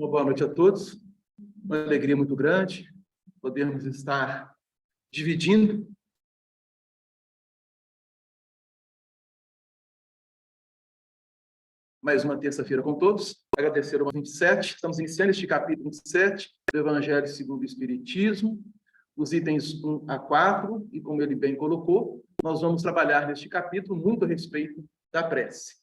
Uma boa noite a todos. Uma alegria muito grande podermos estar dividindo mais uma terça-feira com todos. Agradecer ao 27. Estamos iniciando este capítulo 27 do Evangelho segundo o Espiritismo, os itens 1 a 4, e como ele bem colocou, nós vamos trabalhar neste capítulo muito a respeito da prece.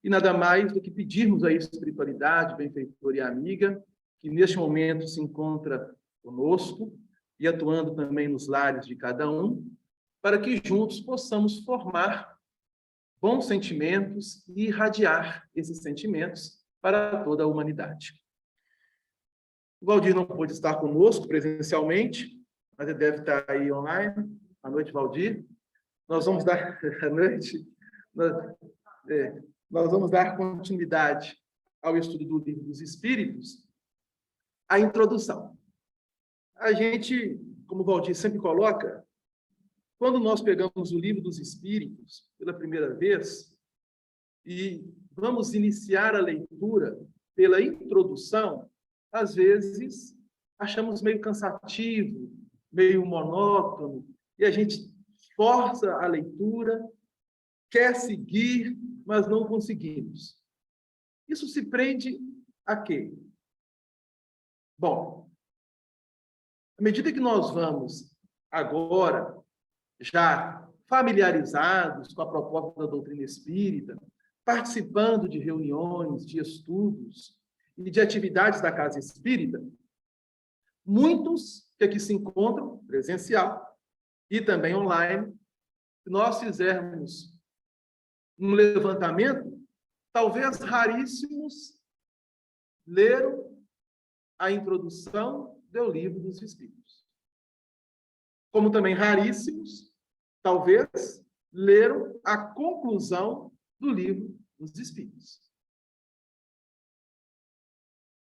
E nada mais do que pedirmos à espiritualidade, benfeitora e amiga, que neste momento se encontra conosco e atuando também nos lares de cada um, para que juntos possamos formar bons sentimentos e irradiar esses sentimentos para toda a humanidade. O Valdir não pôde estar conosco presencialmente, mas ele deve estar aí online. Boa noite, Valdir. Nós vamos dar a noite. Nós vamos dar continuidade ao estudo do Livro dos Espíritos. A introdução. A gente, como o Valdir sempre coloca, quando nós pegamos o Livro dos Espíritos pela primeira vez e vamos iniciar a leitura pela introdução, às vezes achamos meio cansativo, meio monótono, e a gente força a leitura, quer seguir, mas não conseguimos. Isso se prende a quê? Bom, à medida que nós vamos agora já familiarizados com a proposta da doutrina espírita, participando de reuniões, de estudos e de atividades da Casa Espírita, muitos que aqui se encontram presencial e também online, se nós fizermos um levantamento, talvez raríssimos leram a introdução do Livro dos Espíritos. Como também raríssimos, talvez, leram a conclusão do Livro dos Espíritos.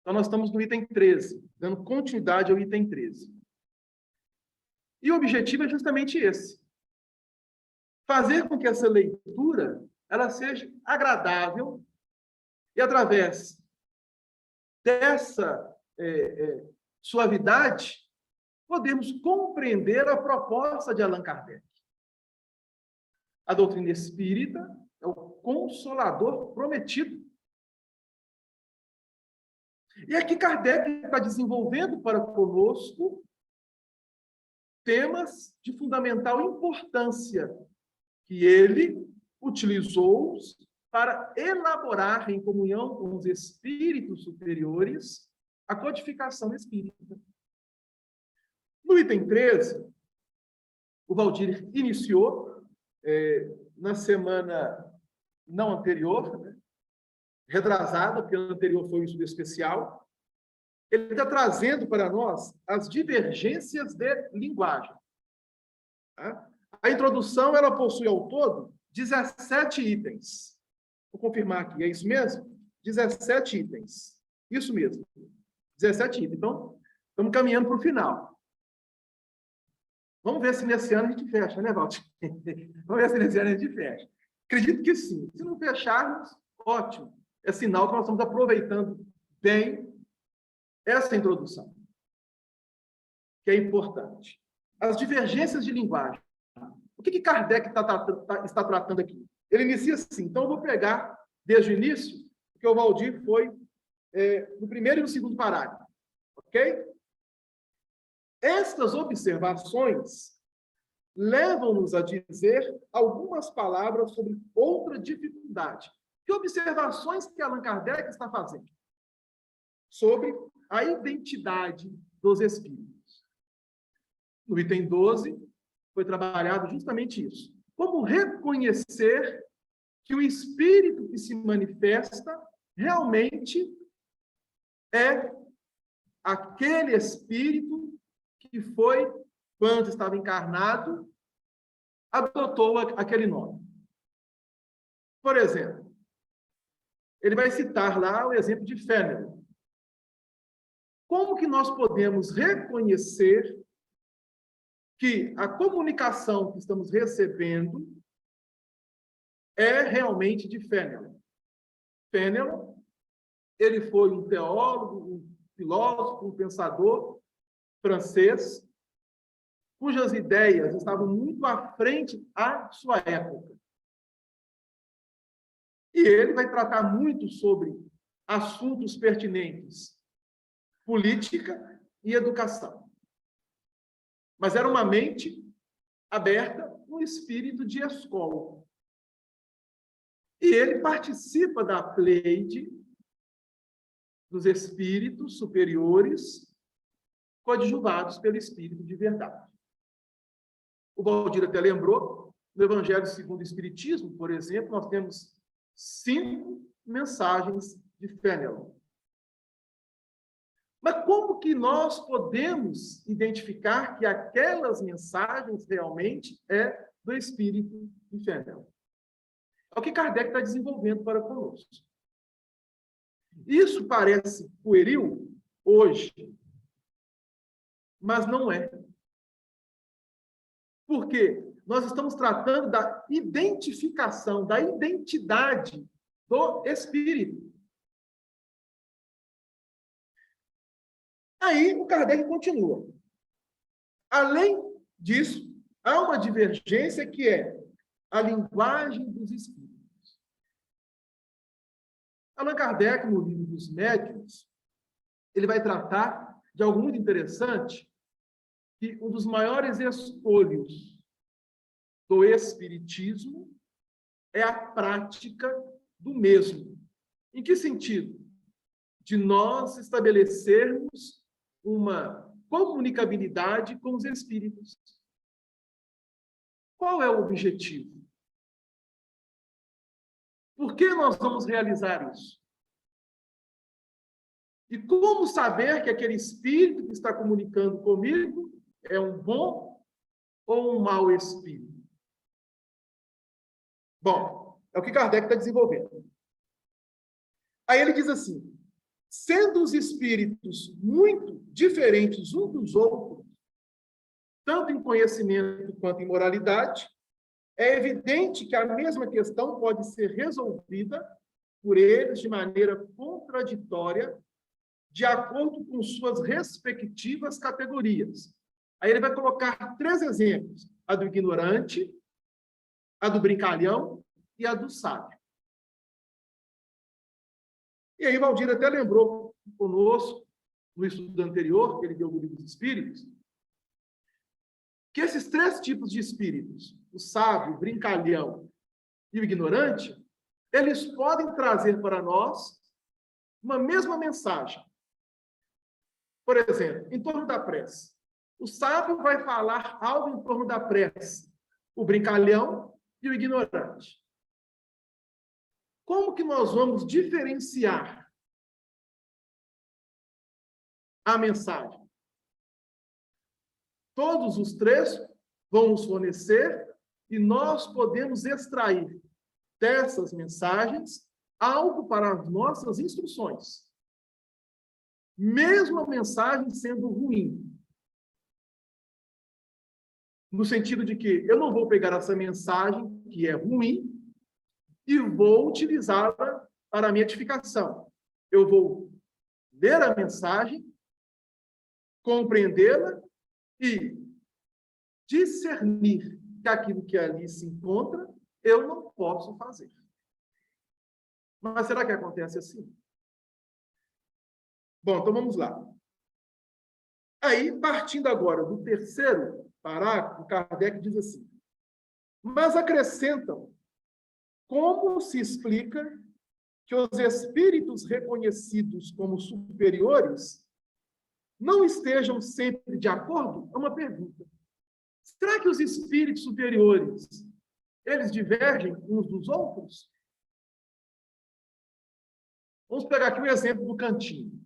Então, nós estamos no item 13, dando continuidade ao item 13. E o objetivo é justamente esse: fazer com que essa leitura ela seja agradável e, através dessa suavidade, podemos compreender a proposta de Allan Kardec. A doutrina espírita é o consolador prometido. E aqui Kardec está desenvolvendo para conosco temas de fundamental importância que ele utilizou para elaborar, em comunhão com os espíritos superiores, a codificação espírita. No item 13, o Valdir iniciou, na semana não anterior, né, retrasada, porque a anterior foi um estudo especial, ele está trazendo para nós as divergências de linguagem. Tá? A introdução, ela possui ao todo 17 itens. Vou confirmar aqui, é isso mesmo? 17 itens. Isso mesmo. 17 itens. Então, estamos caminhando para o final. Vamos ver se nesse ano a gente fecha, né, Valdir? Vamos ver se nesse ano a gente fecha. Acredito que sim. Se não fecharmos, ótimo. É sinal que nós estamos aproveitando bem essa introdução, que é importante. As divergências de linguagem. O que Kardec está tratando aqui? Ele inicia assim. Então, eu vou pegar desde o início, porque o Valdir foi no primeiro e no segundo parágrafo. Ok? Estas observações levam-nos a dizer algumas palavras sobre outra dificuldade. Que observações que Allan Kardec está fazendo? Sobre a identidade dos espíritos. No item 12, foi trabalhado justamente isso. Como reconhecer que o espírito que se manifesta realmente é aquele espírito que foi, quando estava encarnado, adotou aquele nome. Por exemplo, ele vai citar lá o exemplo de Fénelon. Como que nós podemos reconhecer que a comunicação que estamos recebendo é realmente de Fénelon? Fénelon Ele foi um teólogo, um filósofo, um pensador francês, cujas ideias estavam muito à frente à sua época. E ele vai tratar muito sobre assuntos pertinentes, política e educação. Mas era uma mente aberta, um espírito de escola. E ele participa da pleide dos espíritos superiores coadjuvados pelo Espírito de verdade. O Valdir até lembrou, no Evangelho segundo o Espiritismo, por exemplo, nós temos 5 mensagens de Fenelon. Mas como que nós podemos identificar que aquelas mensagens realmente é do Espírito de Fenelon? É o que Kardec está desenvolvendo para conosco. Isso parece pueril hoje, mas não é. Por quê? Nós estamos tratando da identificação, da identidade do Espírito. Aí o Kardec continua. Além disso, há uma divergência que é a linguagem dos espíritos. Allan Kardec, no livro dos Médiuns, ele vai tratar de algo muito interessante, que um dos maiores espólios do Espiritismo é a prática do mesmo. Em que sentido? De nós estabelecermos uma comunicabilidade com os espíritos. Qual é o objetivo? Por que nós vamos realizar isso? E como saber que aquele espírito que está comunicando comigo é um bom ou um mau espírito? Bom, é o que Kardec está desenvolvendo. Aí ele diz assim: sendo os espíritos muito diferentes uns dos outros, tanto em conhecimento quanto em moralidade, é evidente que a mesma questão pode ser resolvida por eles de maneira contraditória, de acordo com suas respectivas categorias. Aí ele vai colocar 3 exemplos: a do ignorante, a do brincalhão e a do sábio. E aí Valdir até lembrou conosco, no estudo anterior, que ele deu do Livro dos Espíritos, que esses 3 tipos de espíritos, o sábio, o brincalhão e o ignorante, eles podem trazer para nós uma mesma mensagem. Por exemplo, em torno da prece. O sábio vai falar algo em torno da prece, o brincalhão e o ignorante. Como que nós vamos diferenciar a mensagem? Todos os 3 vão nos fornecer e nós podemos extrair dessas mensagens algo para as nossas instruções. Mesmo a mensagem sendo ruim. No sentido de que eu não vou pegar essa mensagem, que é ruim, e vou utilizá-la para a minha edificação. Eu vou ler a mensagem, compreendê-la e discernir que aquilo que ali se encontra, eu não posso fazer. Mas será que acontece assim? Bom, então vamos lá. Aí, partindo agora do 3º parágrafo, Kardec diz assim: mas acrescentam, como se explica que os espíritos reconhecidos como superiores não estejam sempre de acordo? É uma pergunta. Será que os espíritos superiores, eles divergem uns dos outros? Vamos pegar aqui um exemplo do cantinho.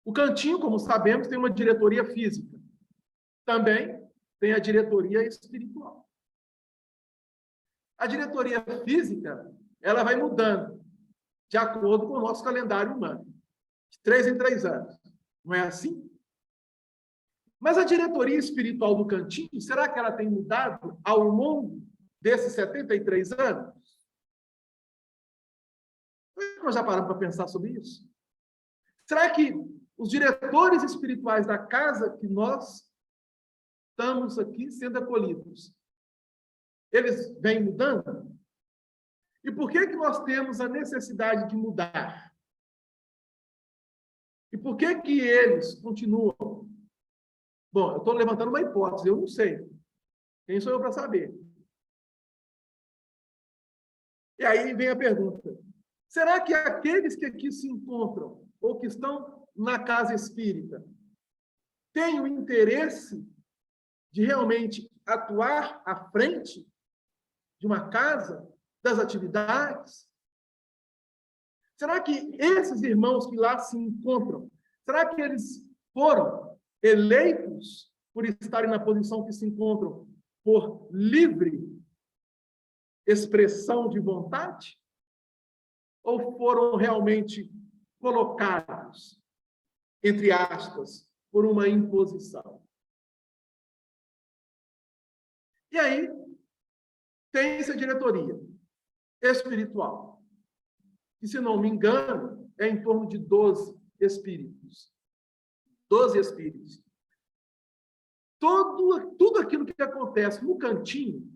O cantinho, como sabemos, tem uma diretoria física. Também tem a diretoria espiritual. A diretoria física, ela vai mudando de acordo com o nosso calendário humano, de 3 em 3 anos. Não é assim? Mas a diretoria espiritual do cantinho, será que ela tem mudado ao longo desses 73 anos? Nós já paramos para pensar sobre isso? Será que os diretores espirituais da casa que nós estamos aqui sendo acolhidos, eles vêm mudando? E por que nós temos a necessidade de mudar? E por que eles continuam? Bom, eu estou levantando uma hipótese, eu não sei. Quem sou eu para saber? E aí vem a pergunta: será que aqueles que aqui se encontram, ou que estão na casa espírita, têm o interesse de realmente atuar à frente de uma casa, das atividades? Será que esses irmãos que lá se encontram, será que eles foram eleitos por estarem na posição que se encontram por livre expressão de vontade? Ou foram realmente colocados, entre aspas, por uma imposição? E aí, tem essa diretoria espiritual, que, se não me engano, é em torno de 12 espíritos. 12 espíritos. Tudo aquilo que acontece no cantinho,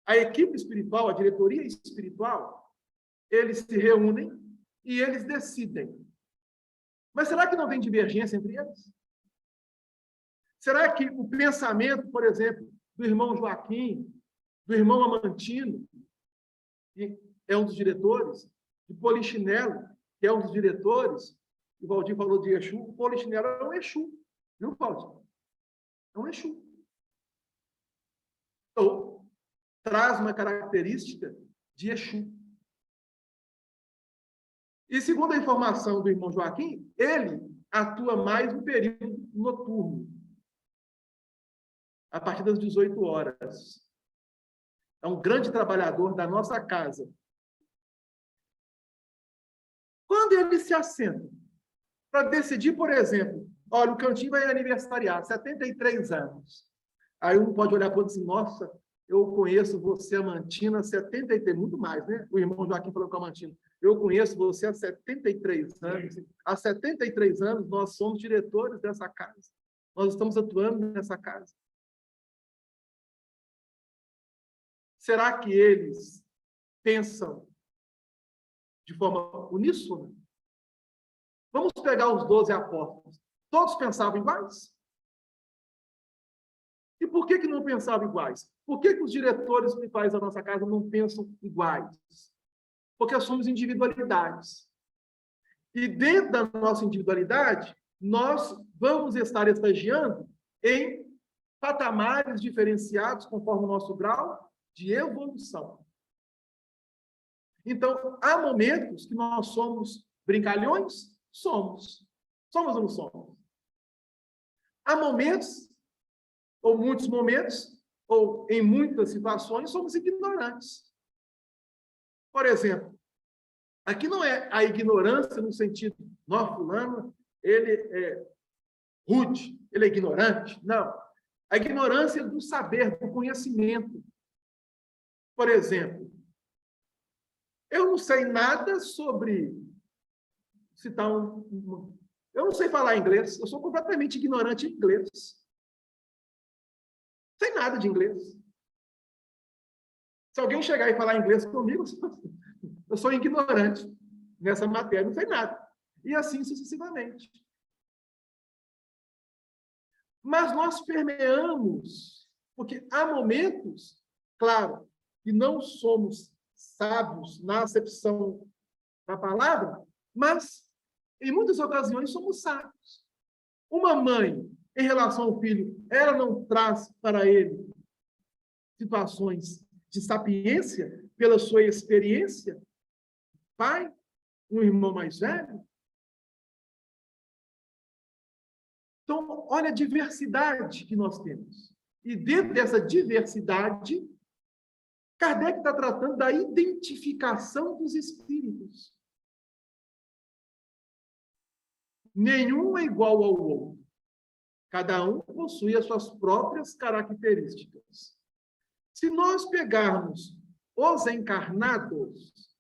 a equipe espiritual, a diretoria espiritual, eles se reúnem e eles decidem. Mas será que não tem divergência entre eles? Será que o pensamento, por exemplo, do irmão Joaquim, do irmão Amantino, que é um dos diretores, de Polichinelo, que é um dos diretores, o Valdir falou de Exu, o Polichinelo é um Exu, viu, Valdir? É um Exu. Então, traz uma característica de Exu. E, segundo a informação do irmão Joaquim, ele atua mais no período noturno, a partir das 18 horas. É um grande trabalhador da nossa casa. Quando ele se assenta para decidir, por exemplo, olha, o Cantinho vai aniversariar, 73 anos. Aí um pode olhar para o outro e dizer, nossa, eu conheço você, Amantina, há 73, muito mais, né? O irmão Joaquim falou com a Amantina. Eu conheço você há 73 anos. Há 73 anos nós somos diretores dessa casa. Nós estamos atuando nessa casa. Será que eles pensam de forma uníssona? Vamos pegar os 12 apóstolos. Todos pensavam iguais? E por que não pensavam iguais? Por que os diretores espirituais da nossa casa não pensam iguais? Porque somos individualidades. E dentro da nossa individualidade, nós vamos estar estagiando em patamares diferenciados conforme o nosso grau de evolução. Então, há momentos que nós somos brincalhões? Somos. Somos ou não somos? Há momentos, ou muitos momentos, ou em muitas situações, somos ignorantes. Por exemplo, aqui não é a ignorância no sentido, não, fulano, ele é rude, ele é ignorante. Não. A ignorância do saber, do conhecimento. Por exemplo, eu não sei nada sobre citar eu não sei falar inglês, eu sou completamente ignorante em inglês. Não sei nada de inglês. Se alguém chegar e falar inglês comigo, eu sou ignorante nessa matéria, não sei nada. E assim sucessivamente. Mas nós permeamos, porque há momentos, claro, que não somos sábios na acepção da palavra, mas em muitas ocasiões somos sábios. Uma mãe, em relação ao filho, ela não traz para ele situações de sapiência pela sua experiência? Pai, um irmão mais velho? Então, olha a diversidade que nós temos. E dentro dessa diversidade, Kardec está tratando da identificação dos espíritos. Nenhum é igual ao outro. Cada um possui as suas próprias características. Se nós pegarmos os encarnados,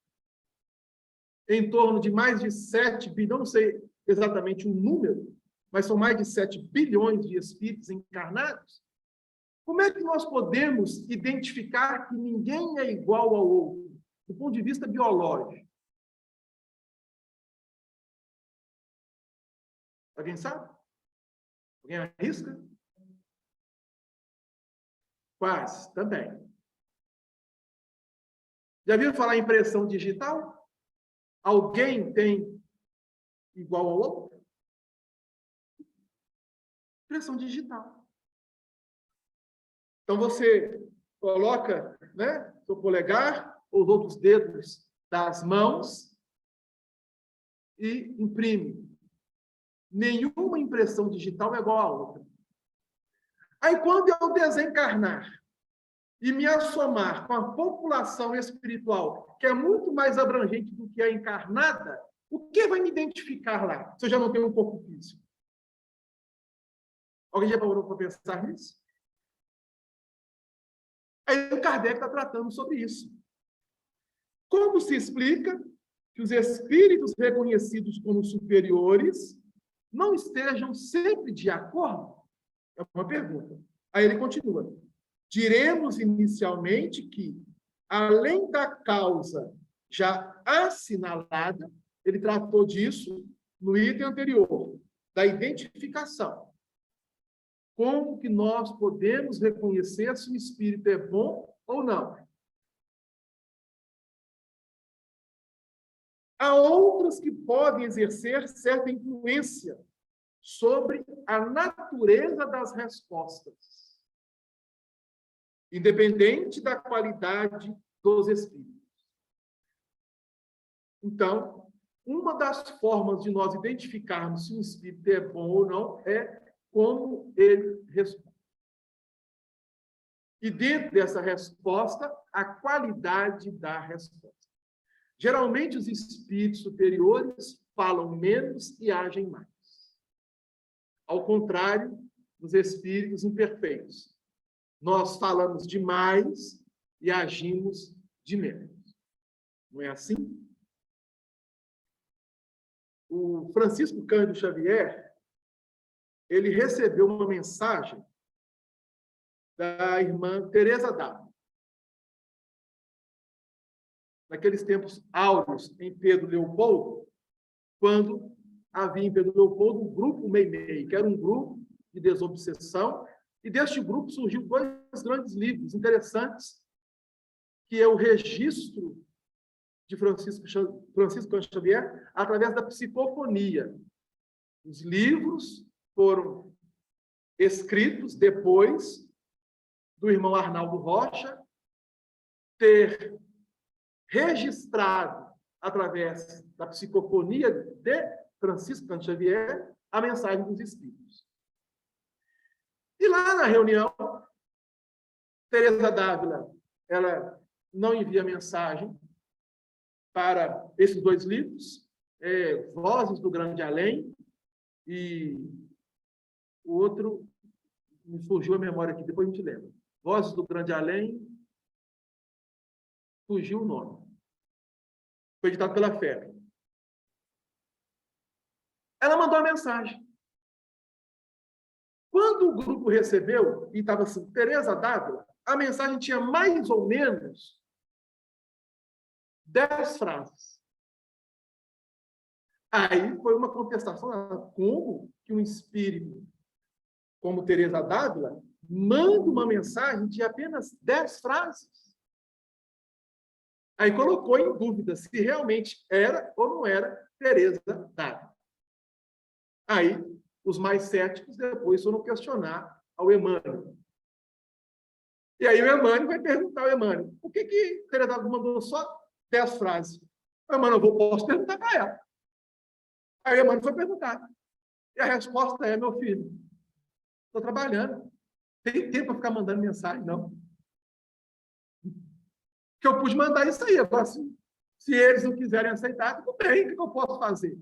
em torno de mais de 7 bilhões, não sei exatamente o número, mas são mais de 7 bilhões de espíritos encarnados, como é que nós podemos identificar que ninguém é igual ao outro, do ponto de vista biológico? Alguém sabe? Alguém arrisca? Quase, também. Já viram falar em impressão digital? Alguém tem igual ao outro? Impressão digital. Então, você coloca, né, seu polegar ou os outros dedos das mãos e imprime. Nenhuma impressão digital é igual à outra. Aí, quando eu desencarnar e me assomar com a população espiritual, que é muito mais abrangente do que a encarnada, o que vai me identificar lá, se eu já não tenho um corpo físico? Alguém já parou para pensar nisso? Aí o Kardec está tratando sobre isso. Como se explica que os espíritos reconhecidos como superiores não estejam sempre de acordo? É uma pergunta. Aí ele continua. Diremos inicialmente que, além da causa já assinalada, ele tratou disso no item anterior, da identificação. Como que nós podemos reconhecer se o espírito é bom ou não? Há outras que podem exercer certa influência sobre a natureza das respostas, independente da qualidade dos espíritos. Então, uma das formas de nós identificarmos se um espírito é bom ou não é como ele responde. E dentro dessa resposta, a qualidade da resposta. Geralmente, os espíritos superiores falam menos e agem mais. Ao contrário dos espíritos imperfeitos. Nós falamos demais e agimos de menos. Não é assim? O Francisco Cândido Xavier, ele recebeu uma mensagem da irmã Teresa d'Ávila. Naqueles tempos áureos em Pedro Leopoldo, quando havia em Pedro Leopoldo um grupo Meimei, que era um grupo de desobsessão, e deste grupo surgiu 2 grandes livros interessantes, que é o registro de Francisco Cândido Xavier através da psicofonia. Os livros foram escritos depois do irmão Arnaldo Rocha ter registrado, através da psicofonia de Francisco Cândido Xavier, a mensagem dos Espíritos. E lá na reunião, Teresa d'Ávila, ela não envia mensagem para esses 2 livros, Vozes do Grande Além, e o outro, me fugiu a memória aqui, depois a gente lembra. Vozes do Grande Além, fugiu o nome. Foi editado pela FEB. Ela mandou uma mensagem. Quando o grupo recebeu, e estava assim, Teresa d'Ávila, a mensagem tinha mais ou menos 10 frases. Aí foi uma contestação. Como que um espírito como Teresa d'Ávila manda uma mensagem de apenas 10 frases? Aí colocou em dúvida se realmente era ou não era Teresa d'Ávila. Aí, os mais céticos depois foram questionar ao Emmanuel. E aí o Emmanuel vai perguntar ao Emmanuel, por que Teresa d'Ávila mandou só 10 frases? O Emmanuel, posso perguntar para ela. Aí o Emmanuel foi perguntar. E a resposta é, meu filho, estou trabalhando. Tem tempo para ficar mandando mensagem, não. Que eu pude mandar isso aí. Agora, se eles não quiserem aceitar, tudo bem, o que eu posso fazer?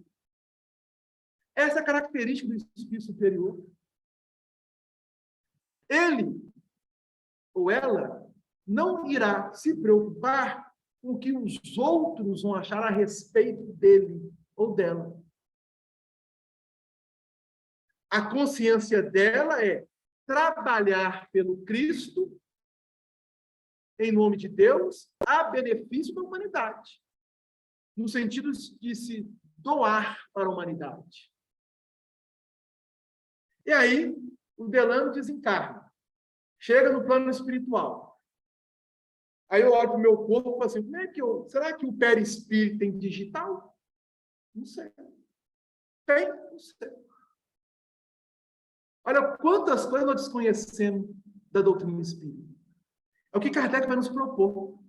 Essa é a característica do espírito superior. Ele ou ela não irá se preocupar o que os outros vão achar a respeito dele ou dela. A consciência dela é trabalhar pelo Cristo, em nome de Deus, a benefício da humanidade, no sentido de se doar para a humanidade. E aí, o Delano desencarna, chega no plano espiritual. Aí eu olho para o meu corpo e falo assim, será que o perispírito tem digital? Não sei. Tem? Não sei. Olha quantas coisas nós desconhecemos da doutrina espírita. É o que Kardec vai nos propor.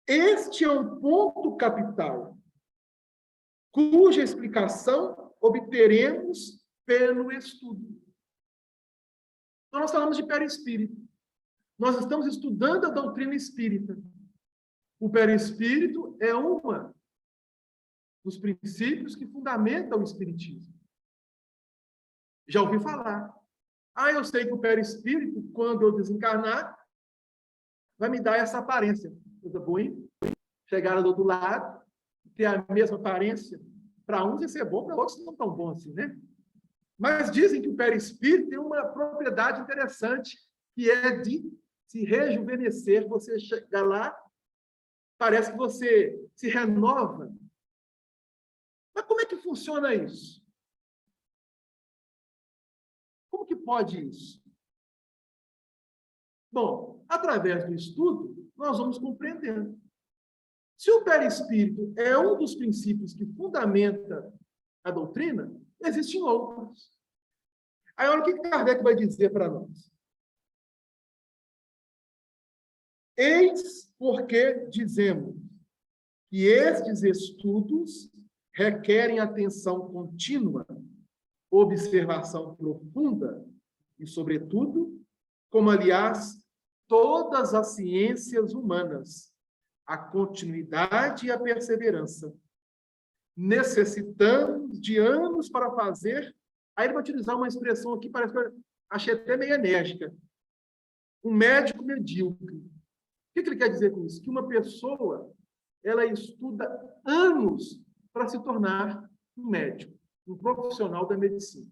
Este é um ponto capital, cuja explicação obteremos pelo estudo. Então, nós falamos de perispírito. Nós estamos estudando a doutrina espírita. O perispírito é um dos princípios que fundamentam o espiritismo. Já ouvi falar. Eu sei que o perispírito, quando eu desencarnar, vai me dar essa aparência. Coisa boa, hein? Chegar do outro lado, ter a mesma aparência. Para uns isso é bom, para outros não tão bom assim, né? Mas dizem que o perispírito tem uma propriedade interessante, que é de se rejuvenescer. Você chega lá, parece que você se renova. Mas como é que funciona isso? Como que pode isso? Bom, através do estudo, nós vamos compreendendo. Se o perispírito é um dos princípios que fundamenta a doutrina, existem outros. Aí, olha o que Kardec vai dizer para nós. Eis porque dizemos que estes estudos requerem atenção contínua, observação profunda e, sobretudo, como, aliás, todas as ciências humanas, a continuidade e a perseverança. Necessitamos de anos para fazer. Aí ele vai utilizar uma expressão aqui, parece que eu achei até meio enérgica. Um médico medíocre. O que ele quer dizer com isso? Que uma pessoa, ela estuda anos para se tornar um médico, um profissional da medicina.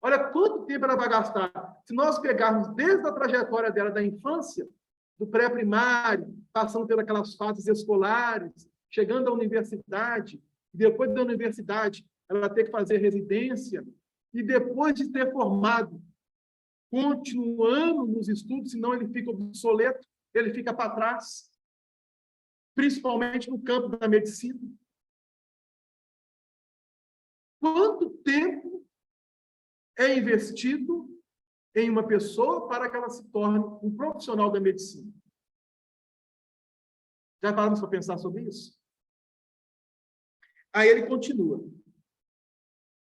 Olha quanto tempo ela vai gastar. Se nós pegarmos desde a trajetória dela da infância, do pré-primário, passando pelas fases escolares, chegando à universidade, depois da universidade, ela ter que fazer residência, e depois de ter formado, continuando nos estudos, senão ele fica obsoleto, ele fica para trás, principalmente no campo da medicina. Quanto tempo é investido em uma pessoa para que ela se torne um profissional da medicina? Já paramos para pensar sobre isso? Aí ele continua.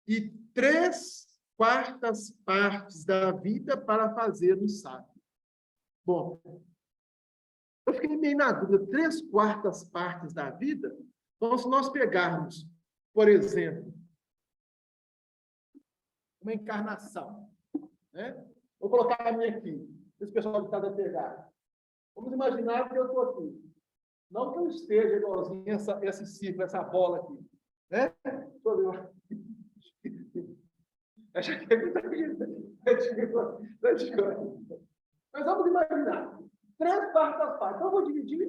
E 3/4 partes da vida para fazer um sábio. Bom, eu fiquei meio na dúvida. 3/4 partes da vida? Então, se nós pegarmos, por exemplo, uma encarnação, né? Vou colocar a minha aqui, esse pessoal que está a pegar. Vamos imaginar que eu estou aqui. Não que eu esteja igualzinho esse círculo, essa bola aqui. Né? Deixa eu ver. Acho que é muita gente. Mas vamos imaginar. 3/4 partes. Então, eu vou dividir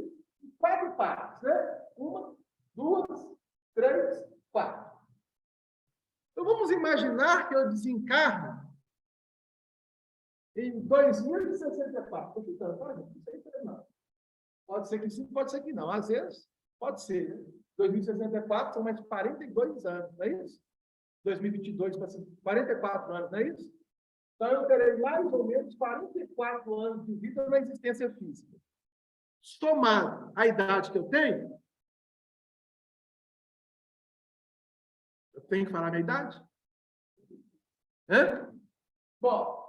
em 4 partes. Né? 1, 2, 3, 4. Então, vamos imaginar que eu desencarno em 2064. Estou chutando, tá? Não sei se é não. Pode ser que sim, pode ser que não. Às vezes, pode ser. Né? 2064 são mais de 42 anos, não é isso? 2022 para 44 anos, não é isso? Então, eu terei mais ou menos 44 anos de vida na existência física. Somado à idade que eu tenho que falar a minha idade? Hã? Bom,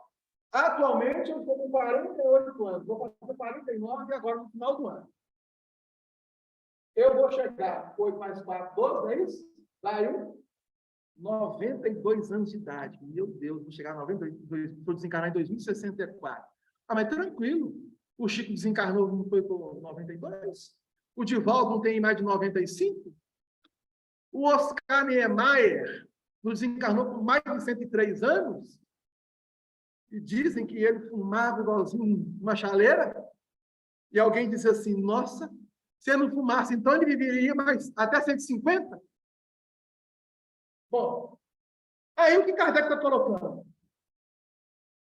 atualmente eu estou com 48 anos. Vou fazer 49 agora no final do ano. Eu vou chegar, 8 mais 4, 12, não é isso? Daí 92 anos de idade. Meu Deus, vou chegar a 92, vou desencarnar em 2064. Mas tranquilo. O Chico desencarnou, não foi com 92? O Divaldo não tem mais de 95? O Oscar Niemeyer não desencarnou por mais de 103 anos? E dizem que ele fumava igualzinho uma chaleira? E alguém disse assim, nossa, se ele não fumasse, então ele viveria mais até 150? Bom, aí o que Kardec está colocando?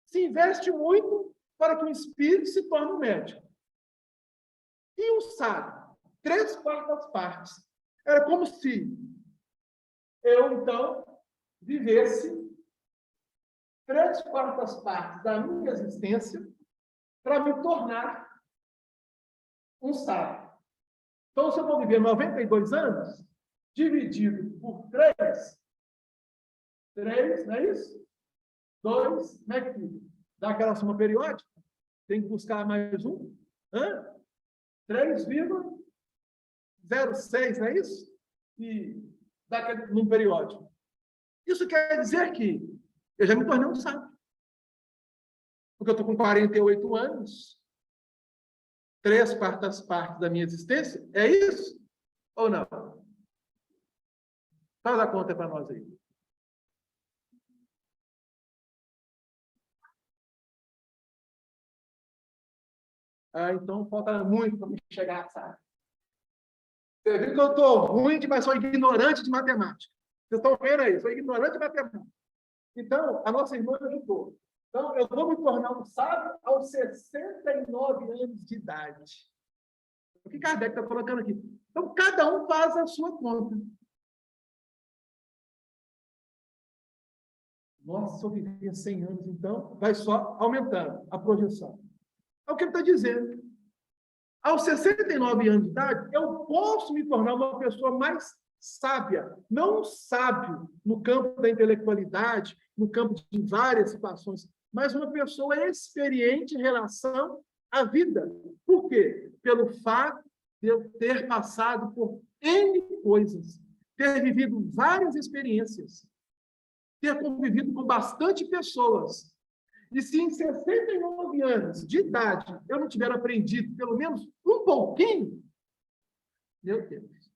Se investe muito para que o espírito se torne um médico. E um sábio, 3/4 partes. Era como se eu, então, vivesse 3/4 partes da minha existência para me tornar um sábio. Então, se eu vou viver 92 anos, dividido por 3, não é isso? 2, como é que fica? Dá aquela soma periódica? Tem que buscar mais um? 3,06, não é isso? E dá num periódico. Isso quer dizer que eu já me tornei um sábio. Porque eu estou com 48 anos, 3/4 partes da minha existência, é isso? Ou não? Faz a conta para nós aí. Então falta muito para me chegar, sabe? Você viu que eu estou ruim, mas sou ignorante de matemática. Vocês estão vendo aí? Sou ignorante de matemática. Então, a nossa irmã ajudou. Então, eu vou me tornar um sábio aos 69 anos de idade. O que Kardec está colocando aqui? Então, cada um faz a sua conta. Nossa, se eu viver 100 anos, então, vai só aumentando a projeção. É o que ele está dizendo. Aos 69 anos de idade, eu posso me tornar uma pessoa mais sábia. Não sábio no campo da intelectualidade, no campo de várias situações, mas uma pessoa experiente em relação à vida. Por quê? Pelo fato de eu ter passado por N coisas, ter vivido várias experiências, ter convivido com bastante pessoas. E se em 69 anos de idade eu não tiver aprendido pelo menos um pouquinho, meu Deus,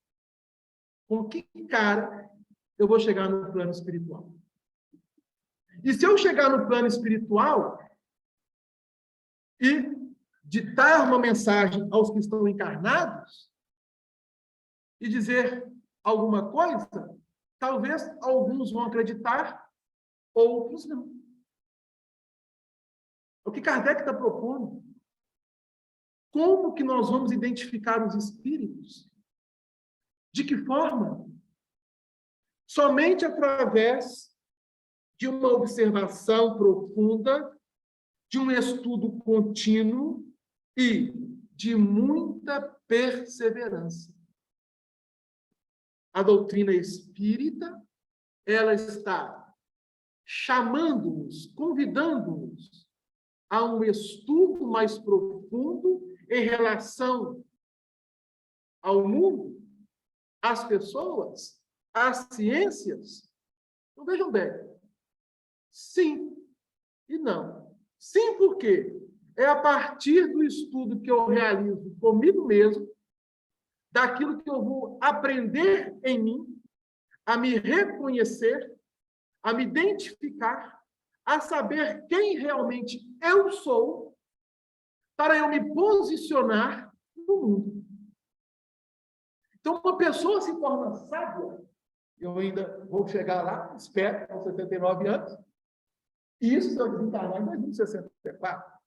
com que cara eu vou chegar no plano espiritual? E se eu chegar no plano espiritual e ditar uma mensagem aos que estão encarnados e dizer alguma coisa, talvez alguns vão acreditar, outros não. O que Kardec está propondo? Como que nós vamos identificar os espíritos? De que forma? Somente através de uma observação profunda, de um estudo contínuo e de muita perseverança. A doutrina espírita, ela está chamando-nos, convidando-nos a um estudo mais profundo em relação ao mundo, às pessoas, às ciências. Então, vejam bem. Sim e não. Sim, porque é a partir do estudo que eu realizo comigo mesmo, daquilo que eu vou aprender em mim, a me reconhecer, a me identificar, a saber quem realmente eu sou, para eu me posicionar no mundo. Então, uma pessoa se torna sábia, eu ainda vou chegar lá, espero, aos 69 anos, e isso se eu desencarnar em 2064.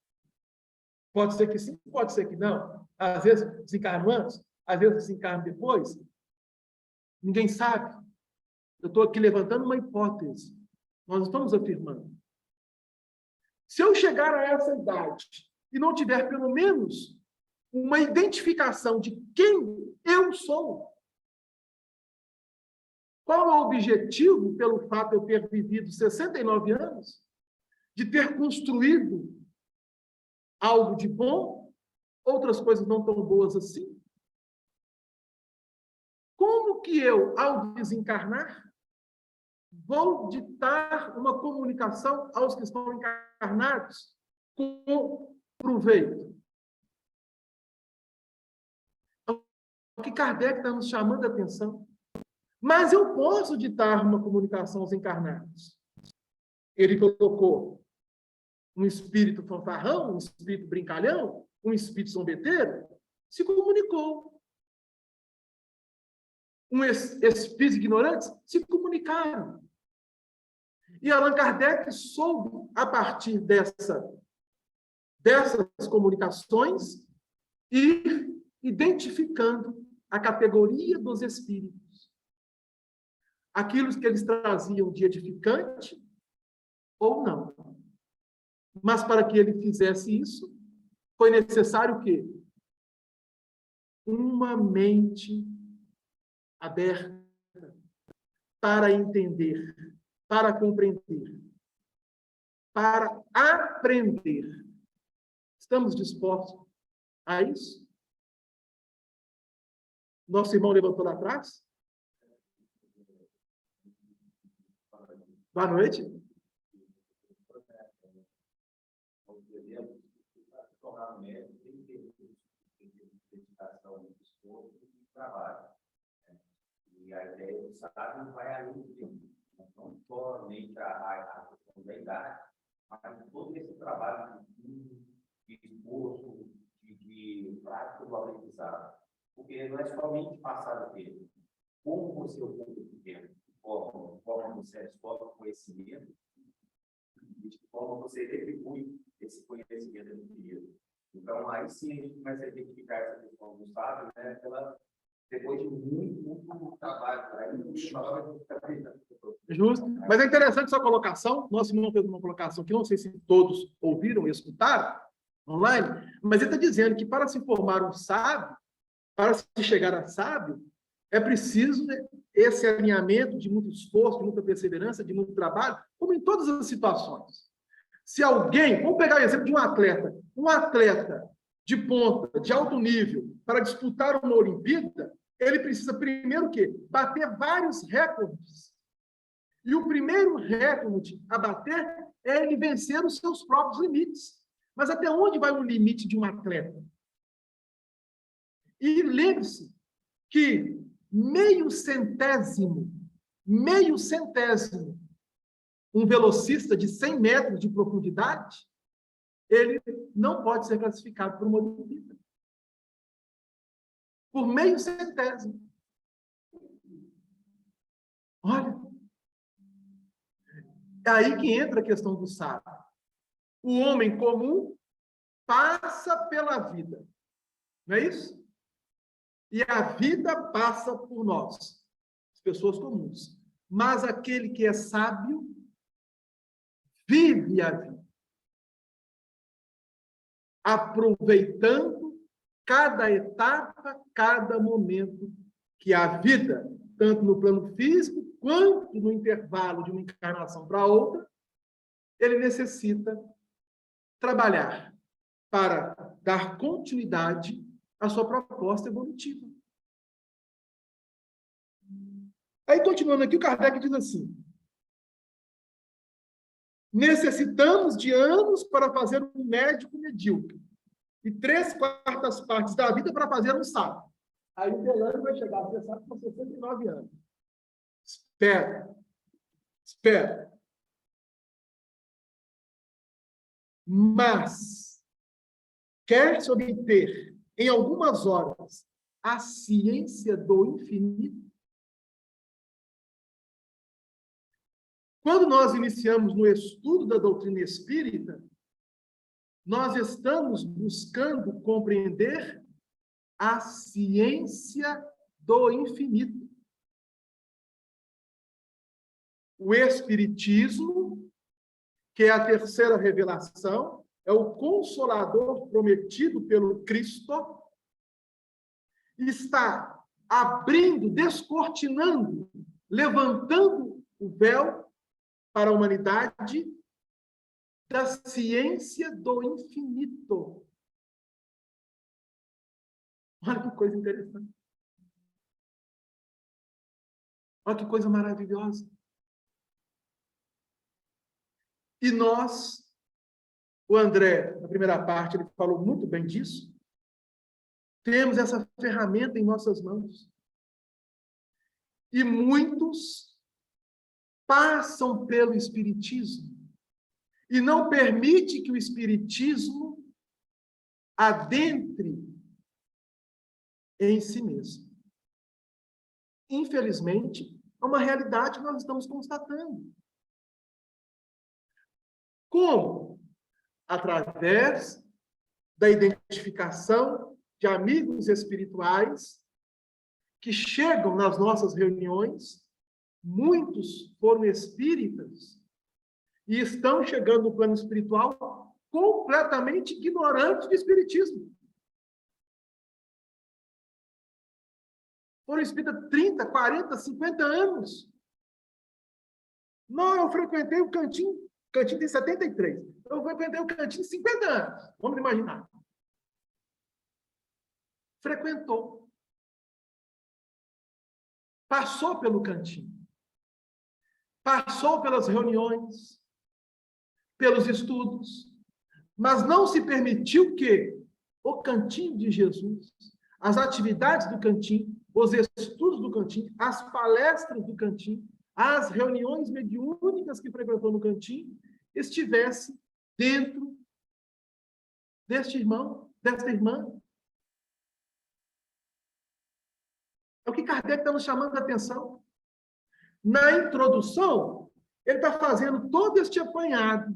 Pode ser que sim, pode ser que não. Às vezes desencarno antes, às vezes desencarno depois. Ninguém sabe. Eu estou aqui levantando uma hipótese. Nós estamos afirmando. Se eu chegar a essa idade e não tiver pelo menos uma identificação de quem eu sou, qual é o objetivo, pelo fato de eu ter vivido 69 anos, de ter construído algo de bom, outras coisas não tão boas assim? Como que eu, ao desencarnar, vou ditar uma comunicação aos que estão encarnados com proveito? que Kardec está nos chamando a atenção. Mas eu posso ditar uma comunicação aos encarnados. Ele colocou um espírito fanfarrão, um espírito brincalhão, um espírito zombeteiro, se comunicou. Um espírito ignorante se comunicaram. E Allan Kardec soube, a partir dessas comunicações, ir identificando a categoria dos espíritos. Aquilo que eles traziam de edificante ou não. Mas para que ele fizesse isso, foi necessário o quê? Uma mente aberta para entender, para compreender, para aprender. Estamos dispostos a isso? Nosso irmão levantou lá atrás? Boa noite. Trabalho. E a ideia do sábio vai além disso, não somente a questão da idade, mas todo esse trabalho de esforço, de prática do aprendizado. Porque não é somente passar o tempo. Como você ocupa o tempo? De forma você absorve o conhecimento, e de forma você retribui esse conhecimento adquirido. Então, aí sim a gente começa a identificar essa questão do sábio, né, depois de muito trabalho. Justo. Mas é interessante sua colocação. Nosso irmão fez uma colocação que não sei se todos ouviram e escutaram online, mas ele está dizendo que para se formar um sábio, para se chegar a sábio, é preciso esse alinhamento de muito esforço, de muita perseverança, de muito trabalho, como em todas as situações. Se alguém, vamos pegar o exemplo de um atleta de ponta, de alto nível, para disputar uma Olimpíada, ele precisa primeiro o quê? Bater vários recordes. E o primeiro recorde a bater é ele vencer os seus próprios limites. Mas até onde vai o limite de um atleta? E lembre-se que meio centésimo, um velocista de 100 metros de profundidade, ele não pode ser classificado por uma Olimpíada. Por meio centésimo. Olha, é aí que entra a questão do sábio. O homem comum passa pela vida. Não é isso? E a vida passa por nós, as pessoas comuns. Mas aquele que é sábio vive a vida, aproveitando cada etapa, cada momento que a vida, tanto no plano físico, quanto no intervalo de uma encarnação para outra, ele necessita trabalhar para dar continuidade à sua proposta evolutiva. Aí, continuando aqui, o Kardec diz assim: necessitamos de anos para fazer um médico medíocre e 3/4 partes da vida para fazer um sábio. Aí o Delano vai chegar a ser sábio com 69 anos. Espera. Mas quer-se obter em algumas horas a ciência do infinito? Quando nós iniciamos no estudo da doutrina espírita, nós estamos buscando compreender a ciência do infinito. O Espiritismo, que é a terceira revelação, é o Consolador prometido pelo Cristo, está abrindo, descortinando, levantando o véu para a humanidade da ciência do infinito. Olha que coisa interessante. Olha que coisa maravilhosa. E nós, o André, na primeira parte, ele falou muito bem disso, Temos essa ferramenta em nossas mãos. E muitos passam pelo Espiritismo e não permite que o Espiritismo adentre em si mesmo. Infelizmente, é uma realidade que nós estamos constatando. Como? Através da identificação de amigos espirituais que chegam nas nossas reuniões, muitos foram espíritas e estão chegando no plano espiritual completamente ignorantes do espiritismo. Foram espíritas 30, 40, 50 anos. Não, eu frequentei o cantinho. O cantinho tem 73. Eu frequentei o cantinho 50 anos. Vamos imaginar. Frequentou. Passou pelo cantinho. Passou pelas reuniões, pelos estudos, mas não se permitiu que o cantinho de Jesus, as atividades do cantinho, os estudos do cantinho, as palestras do cantinho, as reuniões mediúnicas que frequentou no cantinho, estivesse dentro deste irmão, desta irmã. É o que Kardec está nos chamando a atenção. Na introdução, ele está fazendo todo este apanhado.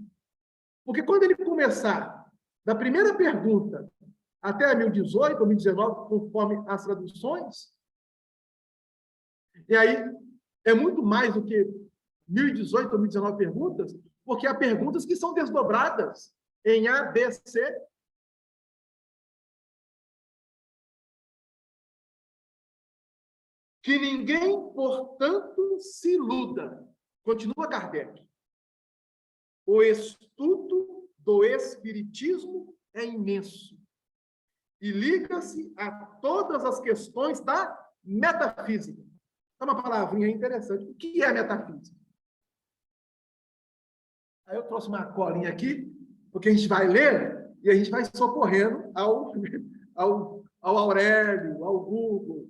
Porque quando ele começar, da primeira pergunta até a 1018 ou 1019, conforme as traduções, e aí é muito mais do que 1018 ou 1019 perguntas, porque há perguntas que são desdobradas em A, B, C. Que ninguém, portanto, se iluda. Continua Kardec. O estudo do Espiritismo é imenso e liga-se a todas as questões da metafísica. É uma palavrinha interessante. O que é metafísica? Aí eu trouxe uma colinha aqui, porque a gente vai ler e a gente vai socorrendo ao Aurélio, ao Google,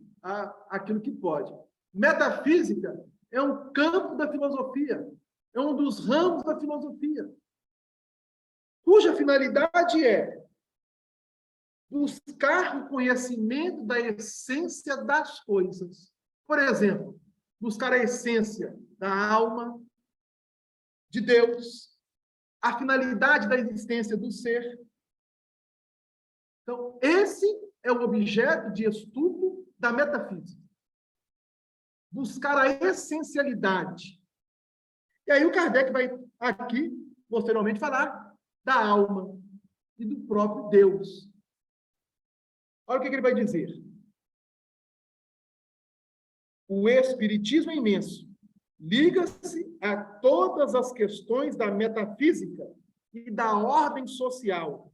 aquilo que pode. Metafísica é um campo da filosofia, é um dos ramos da filosofia, cuja finalidade é buscar o conhecimento da essência das coisas. Por exemplo, buscar a essência da alma, de Deus, a finalidade da existência do ser. Então, esse é o objeto de estudo da metafísica. Buscar a essencialidade. E aí o Kardec vai aqui, posteriormente, falar da alma e do próprio Deus. Olha o que ele vai dizer. O Espiritismo é imenso. Liga-se a todas as questões da metafísica e da ordem social,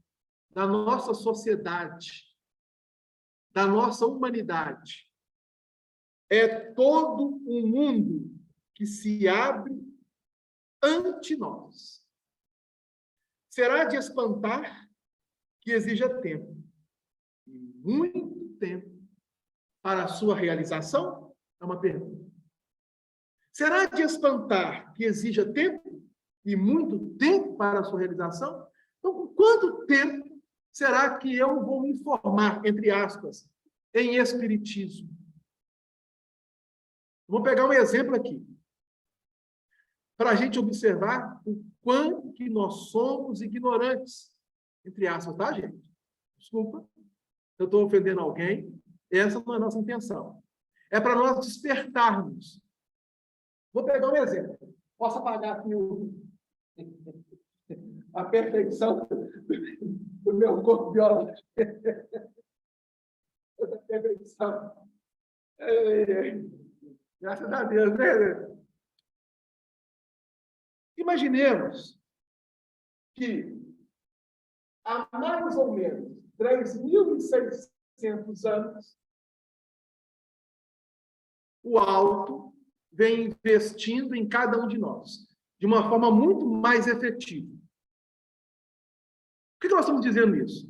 da nossa sociedade, da nossa humanidade. É todo um mundo que se abre ante nós. Será de espantar que exija tempo, e muito tempo, para a sua realização? É uma pergunta. Será de espantar que exija tempo e muito tempo para a sua realização? Então, com quanto tempo será que eu vou me formar, entre aspas, em espiritismo? Vou pegar um exemplo aqui, para a gente observar o quanto que nós somos ignorantes, entre aspas, tá, gente? Desculpa, eu estou ofendendo alguém, essa não é a nossa intenção. É para nós despertarmos. Vou pegar um exemplo. Posso apagar aqui a perfeição do meu corpo biológico. Essa perfeição. Graças a Deus, né? Imaginemos que há mais ou menos 3.600 anos, o alto vem investindo em cada um de nós, de uma forma muito mais efetiva. Por que nós estamos dizendo isso?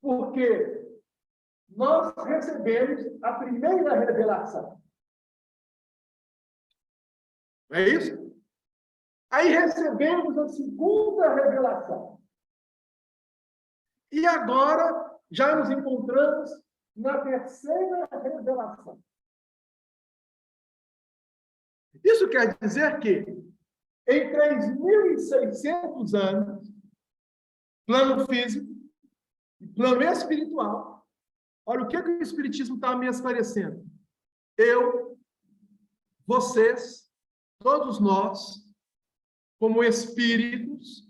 Porque nós recebemos a primeira revelação. Não é isso? Aí recebemos a segunda revelação. E agora já nos encontramos na terceira revelação. Isso quer dizer que, em 3.600 anos, plano físico e plano espiritual, olha o que o Espiritismo está me esclarecendo. Eu, vocês, todos nós, como espíritos,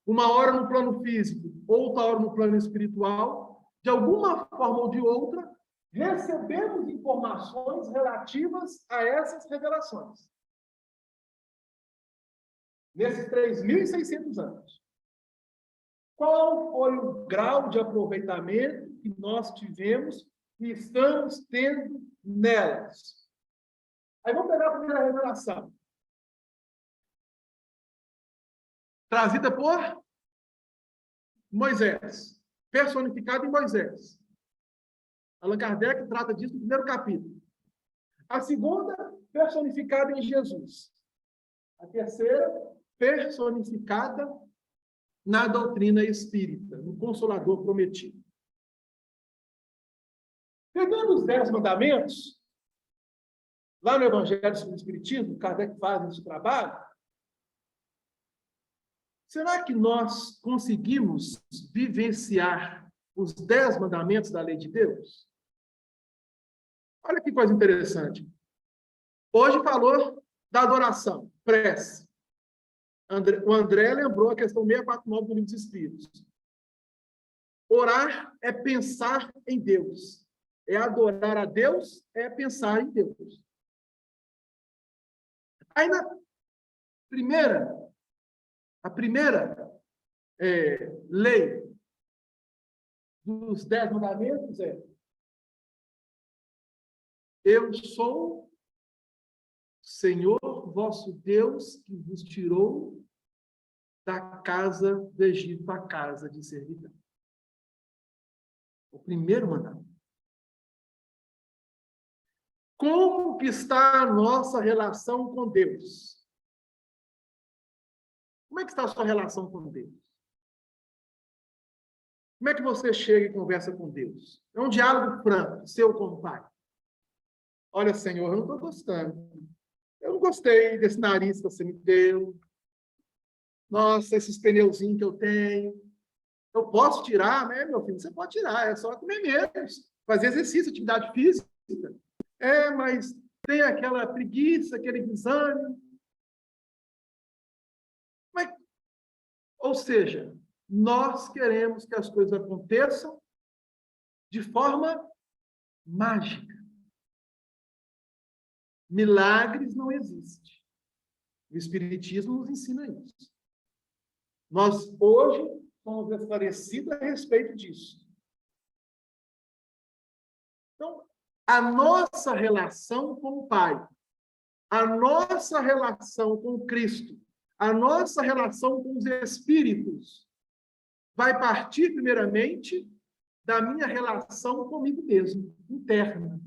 uma hora no plano físico, outra hora no plano espiritual, de alguma forma ou de outra, recebemos informações relativas a essas revelações. Nesses 3.600 anos. Qual foi o grau de aproveitamento que nós tivemos e estamos tendo nelas? Aí vamos pegar a primeira revelação. Trazida por Moisés, personificada em Moisés. Allan Kardec trata disso no primeiro capítulo. A segunda, personificada em Jesus. A terceira, personificada na doutrina espírita, no Consolador Prometido. Pegando os 10 mandamentos, lá no Evangelho sobre o Espiritismo, Kardec faz esse trabalho. Será que nós conseguimos vivenciar os 10 mandamentos da lei de Deus? Olha que coisa interessante. Hoje falou da adoração, prece. O André lembrou a questão 649 do Livro dos Espíritos. Orar é pensar em Deus. É adorar a Deus, é pensar em Deus. Aí na primeira lei dos 10 mandamentos é: eu sou Senhor vosso Deus que vos tirou da casa do Egito, a casa de servidão. O primeiro mandamento. Como que está a nossa relação com Deus? Como é que está a sua relação com Deus? Como é que você chega e conversa com Deus? É um diálogo franco, seu com o Pai. Olha, Senhor, eu não estou gostando. Eu não gostei desse nariz que você me deu. Nossa, esses pneuzinhos que eu tenho. Eu posso tirar, né, meu filho? Você pode tirar, é só comer menos. Fazer exercício, atividade física. Mas tem aquela preguiça, aquele desânimo. Ou seja, nós queremos que as coisas aconteçam de forma mágica. Milagres não existem. O Espiritismo nos ensina isso. Nós, hoje, somos esclarecidos a respeito disso. Então, a nossa relação com o Pai, a nossa relação com Cristo, a nossa relação com os Espíritos, vai partir, primeiramente, da minha relação comigo mesmo, interna.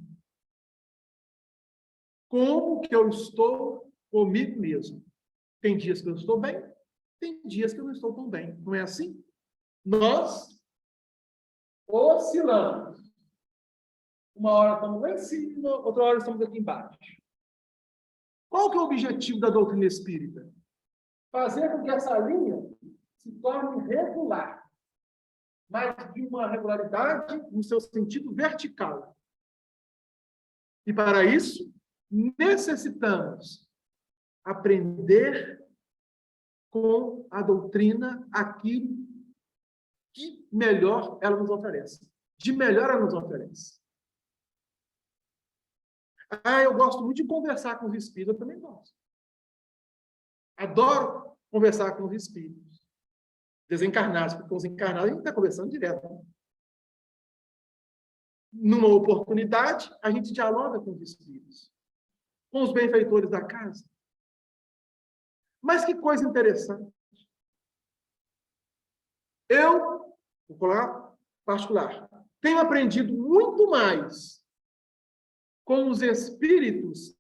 Como que eu estou comigo mesmo? Tem dias que eu estou bem, tem dias que eu não estou tão bem. Não é assim? Nós oscilamos. Uma hora estamos lá em cima, outra hora estamos aqui embaixo. Qual que é o objetivo da doutrina espírita? Fazer com que essa linha se torne regular, mas de uma regularidade no seu sentido vertical. E para isso, necessitamos aprender com a doutrina aquilo que melhor ela nos oferece. De melhor ela nos oferece. Eu gosto muito de conversar com os espíritos, eu também gosto. Adoro conversar com os espíritos. Desencarnados, porque os encarnados a gente está conversando direto. Né? Numa oportunidade, a gente dialoga com os espíritos, com os benfeitores da casa. Mas que coisa interessante. Eu, vou falar particular, tenho aprendido muito mais com os espíritos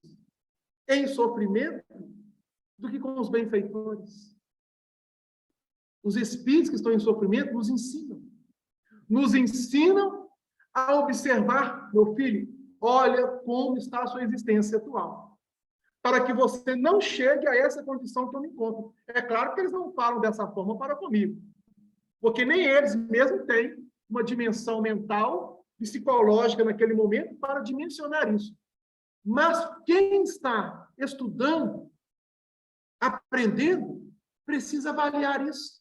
em sofrimento do que com os benfeitores. Os espíritos que estão em sofrimento nos ensinam. Nos ensinam a observar, meu filho, olha como está a sua existência atual, para que você não chegue a essa condição que eu me encontro. É claro que eles não falam dessa forma para comigo, porque nem eles mesmos têm uma dimensão mental, psicológica naquele momento para dimensionar isso. Mas quem está estudando, aprendendo, precisa avaliar isso.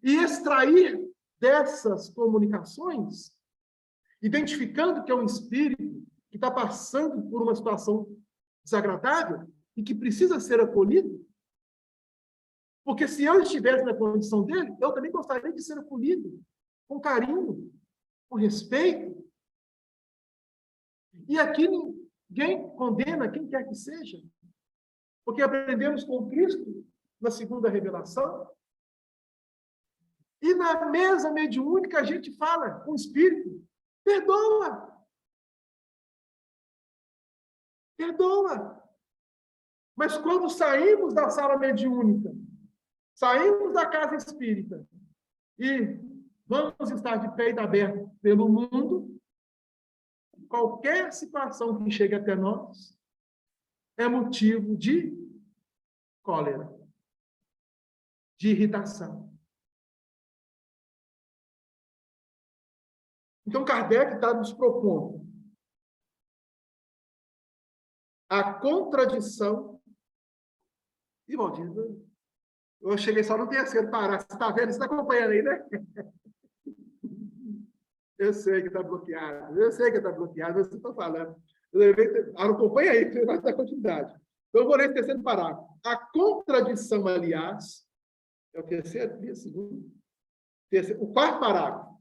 E extrair dessas comunicações, identificando que é um espírito que está passando por uma situação desagradável e que precisa ser acolhido. Porque se eu estivesse na condição dele, eu também gostaria de ser acolhido, com carinho, com respeito. E aqui ninguém condena quem quer que seja, porque aprendemos com Cristo na segunda revelação. E na mesa mediúnica a gente fala com o Espírito, perdoa. Perdoa. Mas quando saímos da sala mediúnica, saímos da casa espírita e vamos estar de peito aberto pelo mundo, qualquer situação que chegue até nós é motivo de cólera, de irritação. Então, Kardec está nos propondo a contradição. E, Valdir, eu cheguei só no terceiro parágrafo. Você está vendo? Você está acompanhando aí, né? Eu sei que está bloqueado. Eu sei que está bloqueado. Você está falando. Não acompanha aí, você vai dar continuidade. Então, eu vou ler esse terceiro parágrafo. A contradição, aliás, é o terceiro, segundo, terceiro, o quarto parágrafo.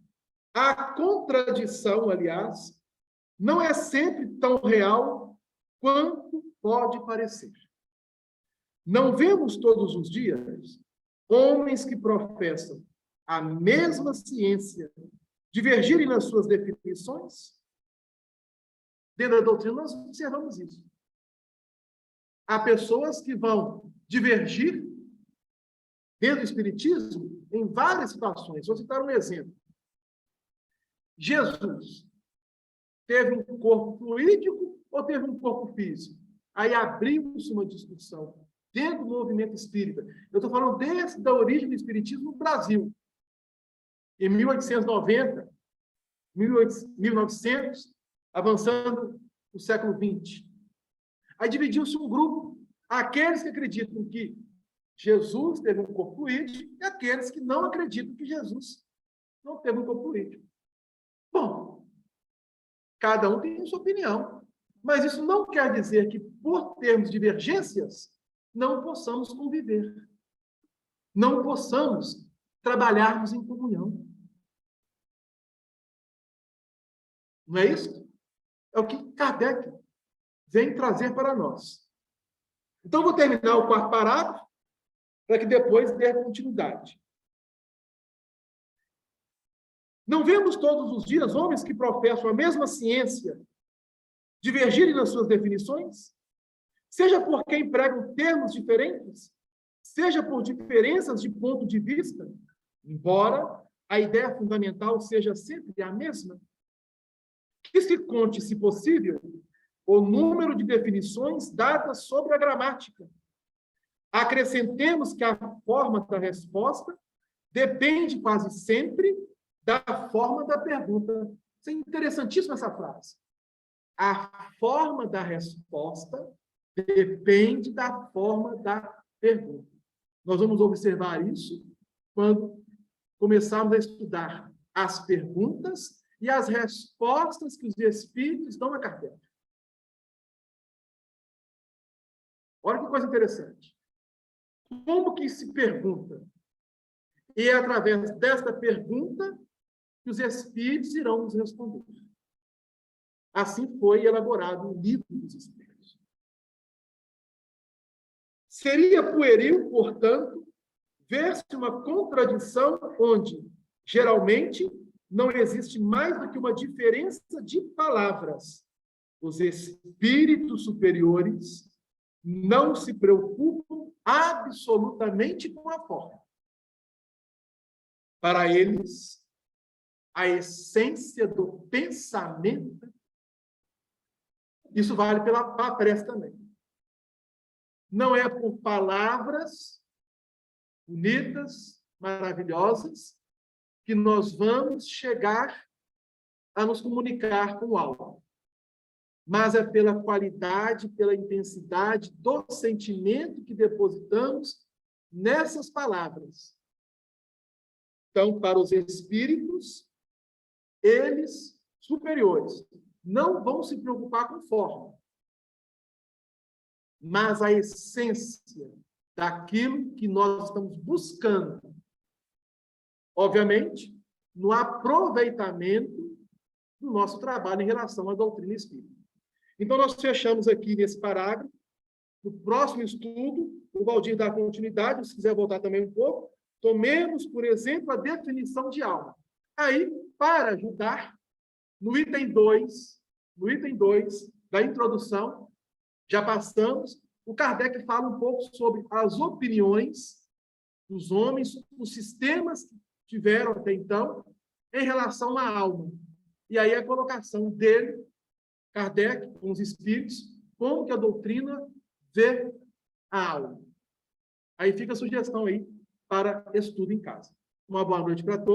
A contradição, aliás, não é sempre tão real quanto pode parecer. Não vemos todos os dias homens que professam a mesma ciência divergirem nas suas definições? Dentro da doutrina, nós observamos isso. Há pessoas que vão divergir dentro do Espiritismo em várias situações. Vou citar um exemplo. Jesus teve um corpo fluídico ou teve um corpo físico? Aí abriu-se uma discussão dentro do movimento espírita. Eu estou falando desde a origem do Espiritismo no Brasil. Em 1890, 1900, avançando o século XX. Aí dividiu-se um grupo, aqueles que acreditam que Jesus teve um corpo fluídico e aqueles que não acreditam que Jesus não teve um corpo fluídico. Bom, cada um tem a sua opinião, mas isso não quer dizer que, por termos divergências, não possamos conviver, não possamos trabalharmos em comunhão. Não é isso? É o que Kardec vem trazer para nós. Então, vou terminar o quarto parágrafo, para que depois dê continuidade. Não vemos todos os dias homens que professam a mesma ciência divergirem nas suas definições? Seja porque empregam termos diferentes, seja por diferenças de ponto de vista, embora a ideia fundamental seja sempre a mesma. Que se conte, se possível, o número de definições dadas sobre a gramática. Acrescentemos que a forma da resposta depende quase sempre da forma da pergunta. Isso é interessantíssima essa frase. A forma da resposta depende da forma da pergunta. Nós vamos observar isso quando começarmos a estudar as perguntas e as respostas que os espíritos dão a Kardec. Olha que coisa interessante. Como que se pergunta? E é através desta pergunta que os espíritos irão nos responder. Assim foi elaborado o Livro dos Espíritos. Seria pueril, portanto, ver-se uma contradição onde, geralmente, não existe mais do que uma diferença de palavras. Os espíritos superiores não se preocupam absolutamente com a forma. Para eles, a essência do pensamento, isso vale para a prece também. Não é por palavras bonitas, maravilhosas, que nós vamos chegar a nos comunicar com o alto. Mas é pela qualidade, pela intensidade do sentimento que depositamos nessas palavras. Então, para os espíritos, eles, superiores, não vão se preocupar com forma, mas a essência daquilo que nós estamos buscando. Obviamente, no aproveitamento do nosso trabalho em relação à doutrina espírita. Então, nós fechamos aqui nesse parágrafo. No próximo estudo, o Valdir dá continuidade, se quiser voltar também um pouco, tomemos, por exemplo, a definição de alma. Aí, para ajudar, no item 2 da introdução, já passamos, o Kardec fala um pouco sobre as opiniões dos homens, os sistemas que tiveram até então, em relação à alma. E aí a colocação dele, Kardec, com os espíritos, como que a doutrina vê a alma. Aí fica a sugestão aí para estudo em casa. Uma boa noite para todos.